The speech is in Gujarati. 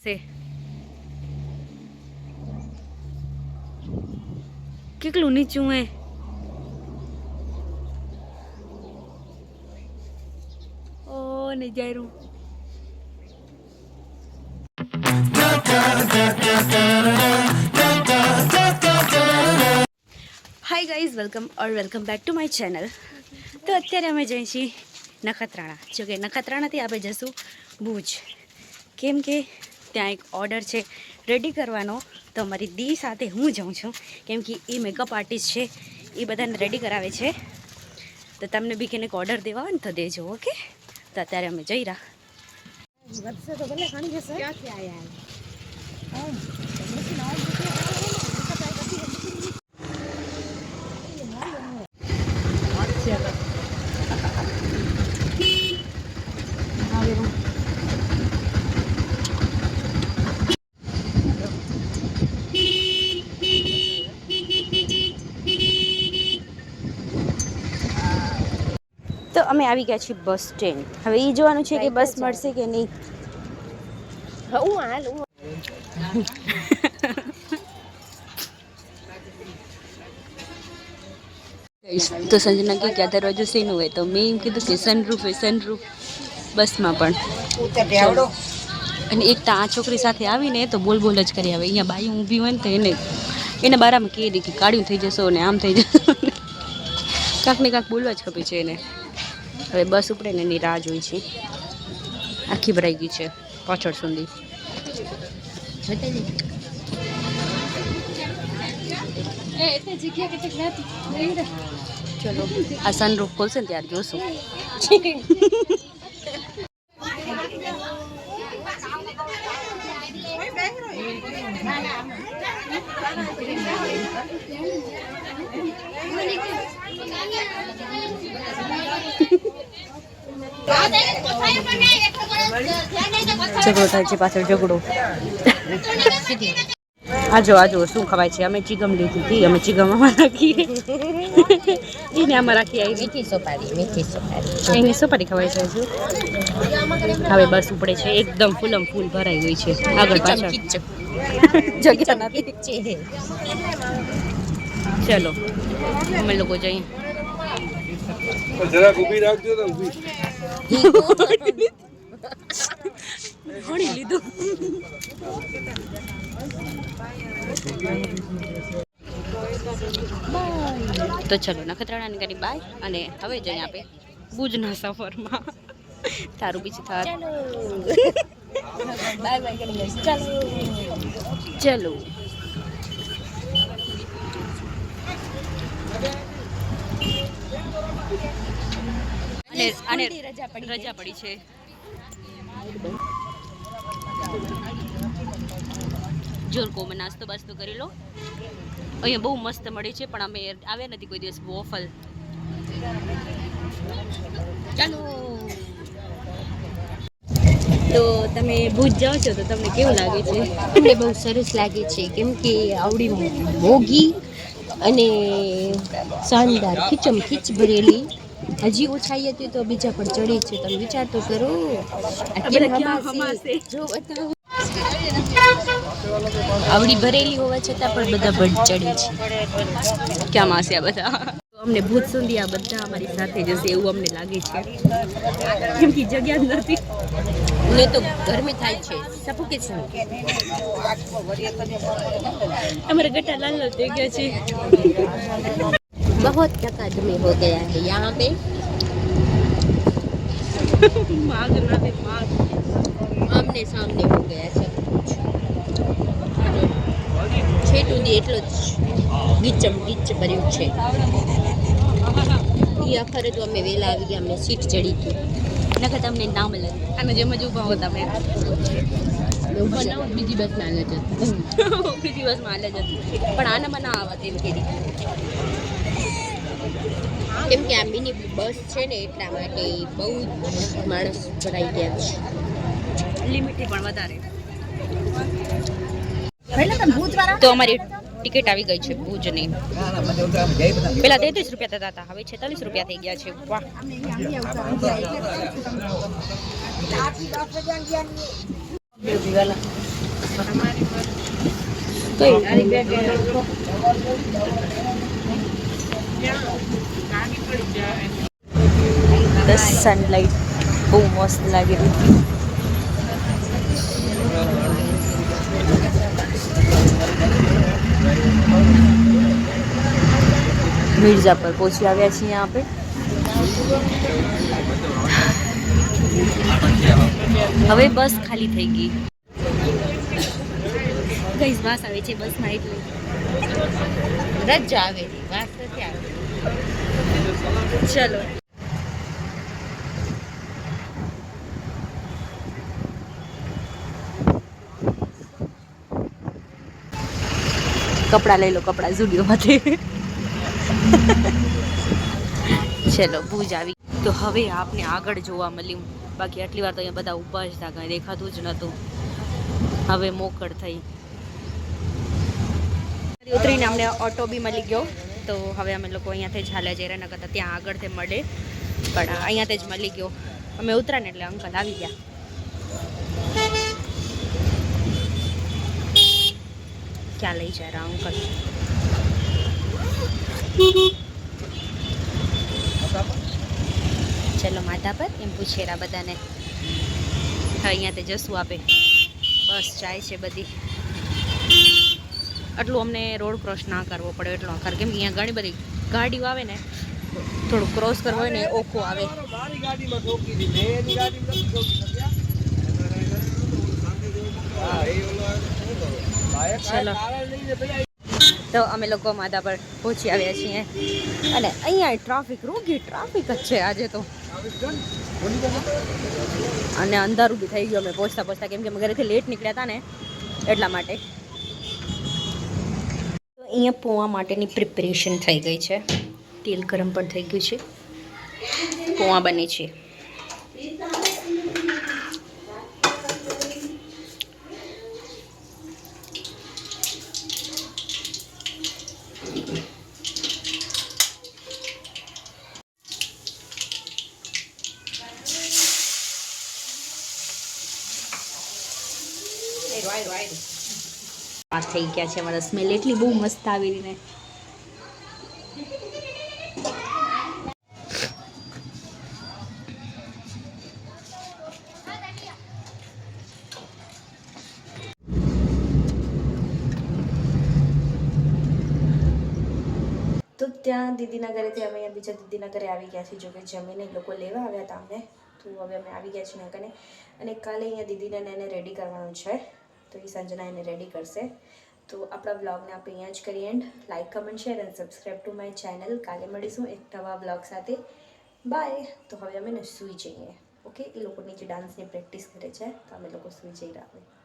છે કેટલું નીચું હે ઓ નજારું hi guys welcome back to my channel તો અત્યારે અમે જઈએ છીએ નખત્રાણા જો કે નખત્રાણાથી આપણે જઈશું ભુજ કેમ કે ત્યાં એક ઓર્ડર છે રેડી કરવાનો તો અમારી દી સાથે હું જાઉં છું કેમ કે એ મેકઅપ આર્ટિસ્ટ છે એ બધાને રેડી કરાવે છે તો તમને બી કેને ઓર્ડર દેવા હોય ને તો દેજો ઓકે તો અત્યારે અમે જઈ રહ્યા તો અમે આવી ગયા છીએ બસ સ્ટેન્ડ હવે એ જોવાનું છે કે બસ મળશે કે નહીં તો સંજના કે ક્યાં દરવાજો શેનું હોય તો મેં એમ કીધું કે સનરૂફ બસમાં પણ અને એક તો આ છોકરી સાથે આવીને તો બોલ જ કરી આવે અહીંયા બાઈ ઊભી હોય ને તો એને બારામાં કહી દે કે કાળિયું થઈ જશો ને આમ થઈ જશો કાંક ને કાંક બોલવા જ ખપે છે એને હવે બસ ઉપડે ને એની રાહ જોઈ છે આખી ભરાઈ ગઈ છે પાછળ સુધી ચલો આ સનરૂફ ખોલશે ને ત્યારે જોશું ઝઘડો થાય છે પાછળ ઝઘડો આજો શું ખવાય છે અમે ચીગમ લીધી હતી અમે ચીગમ આમાં રાખીએ એને આમાં રાખી આવી મીઠી સોપારી એની સોપારી ખવાય છે હજુ હવે બસ ઉપડે છે એકદમ ફૂલ ભરાઈ ગઈ છે આગળ પાછળ જગ્યા નથી ચલો અમે લોકો જઈએ જરાક ઊભી રાખજો ને ઊભી ઘણી લીધું તો ચલો નખત્રાણાની ગાડી બાય અને હવે જઈએ આપણે ભુજના સફરમાં તારું બીજું થાર ચલો અને રજા પડી છે જોરકોમાં નાસ્તો બાસ્તો કરી લો અહીંયા બહુ મસ્ત મળે છે પણ અમે આવ્યા નથી કોઈ દિવસ વોફલ ચાલો તો તમે ભુજ જાઓ છો તો તમને કેવું લાગે છે અમને બહુ સરસ લાગે છે કેમ કે આવડી મોગી અને શાનદાર ખીચ ભરેલી હજી ઓછાઈ હતી તો બીજા પર ચડી છે તમે વિચાર તો કરો જો આવડી ભરેલી હોવા છતાં પણ બધા ભટ ચડે છે ક્યાં માસે આ બધા અમને ભૂત સુધી આ બધા અમારી સાથે જશે એવું અમને લાગે છે કેમ કે જગ્યા જ નથી ને તો ગરમી થાય છે સફોકેશન અમારા ગટા લાલ થઈ ગયા છે बहुत तकदमी हो गया है यहाँ पे आमने सामने हो गया सब कुछ छेटू दी એટલો જ ગીચ ભર્યું છે એ આખરે તો અમે વેલા આવી ગયા અમને સીટ ચડી ગઈ નકર તમને ના મળે આને જેમ જ ઊભા હો તમે ઊભા ના બીજી બસમાં હાલ જ બીજી બસમાં હાલ જ પણ આનામાં ના આવત એમ કીધી કેમ કે આ મિની બસ છે ને એટલા માટે બહુ માણસ ભરાઈ ગયા છે લિમિટથી પણ વધારે તો અમારી ટિકિટ આવી ગઈ છે ભુજની પેલા 33 રૂપિયા થતા હતા હવે 46 રૂપિયા થઈ ગયા છે વાહ ધ સનલાઇટ બહુ મસ્ત લાગી રહી હતી. મિર્ઝાપર પહોંચી આવ્યા છીએ આપણે. હવે બસ ખાલી થઈ ગઈ. ગઈસ વાસ આવે છે બસમાં એટલે રજા આવેલી વાત નથી આવે. ચલો કપડાં લઈ લો, કપડાં ઝુડિયોમાંથી. ચલો ભુજ આવી. તો હવે આપને આગળ જોવા મળ્યું. બાકી આટલી વાર તો અહીંયા બધા ઊભા જ હતા, કાંઈ દેખાતું જ નહોતું. હવે મોકળ થઈ ઉતરીને અમને ઓટો બી મળી ગયો. તો હવે અમે લોકો અહીંયાથી જ હાલ્યા જઈ રહ્યા કરતા ત્યાં આગળથી મળે, પણ અહીંયાથી જ મળી ગયો. અમે ઉતર્યા ને એટલે અંકલ આવી ગયા. ક્યાં લઈ જાય રહ્યા અંકલ? ચલો માથા પર એમ પૂછેરા બધાને. અહીંયાથી જશું આપે. બસ જાય છે બધી. આટલું અમને રોડ ક્રોસ ના કરવો પડે એટલો આકાર, કેમ કે અહીંયા ઘણી બધી ગાડીઓ આવે ને, થોડું ક્રોસ કરવો હોય ને ઓખો આવે. ચલો તો અમે લોકો માથા પર પહોંચી આવ્યા છીએ અને અહીંયા ટ્રાફિક રોગી ટ્રાફિક જ છે આજે તો. અને અંધારું બી થઈ ગયું અમે પહોંચતા પહોંચતા, કેમ કે અમે ઘરેથી લેટ નીકળ્યા હતા ને એટલા માટે. અહીંયા પૌવા માટેની પ્રિપેરેશન થઈ ગઈ છે. તેલ ગરમ પણ થઈ ગયું છે. પૌવા બને છે. આ થઈ ગયા છે અમારા. સ્મેલ એટલી બહુ મસ્ત આવી રહી ને. તો ત્યાં દીદીના ઘરેથી અમે અહીંયા બીજા દીદીના ઘરે આવી ગયા છીએ. જોકે જમીને એ લોકો લેવા આવ્યા હતા અમને. તો હવે અમે આવી ગયા છીએ કને. અને કાલે અહીંયા દીદીને એને રેડી કરવાનું છે, તો એ સંજના એને રેડી કરશે. તો આપણા બ્લોગને આપણે અહીંયા જ કરીએ and. Like comment share and subscribe two my channel. કાલે મળીશું એક નવા બ્લોગ સાથે. બાય. તો હવે અમે સૂઈ જઈએ. ઓકે, એ લોકો નીચે ડાન્સની પ્રેક્ટિસ કરે છે, તો અમે લોકો સૂઈ જઈ રહ્યા.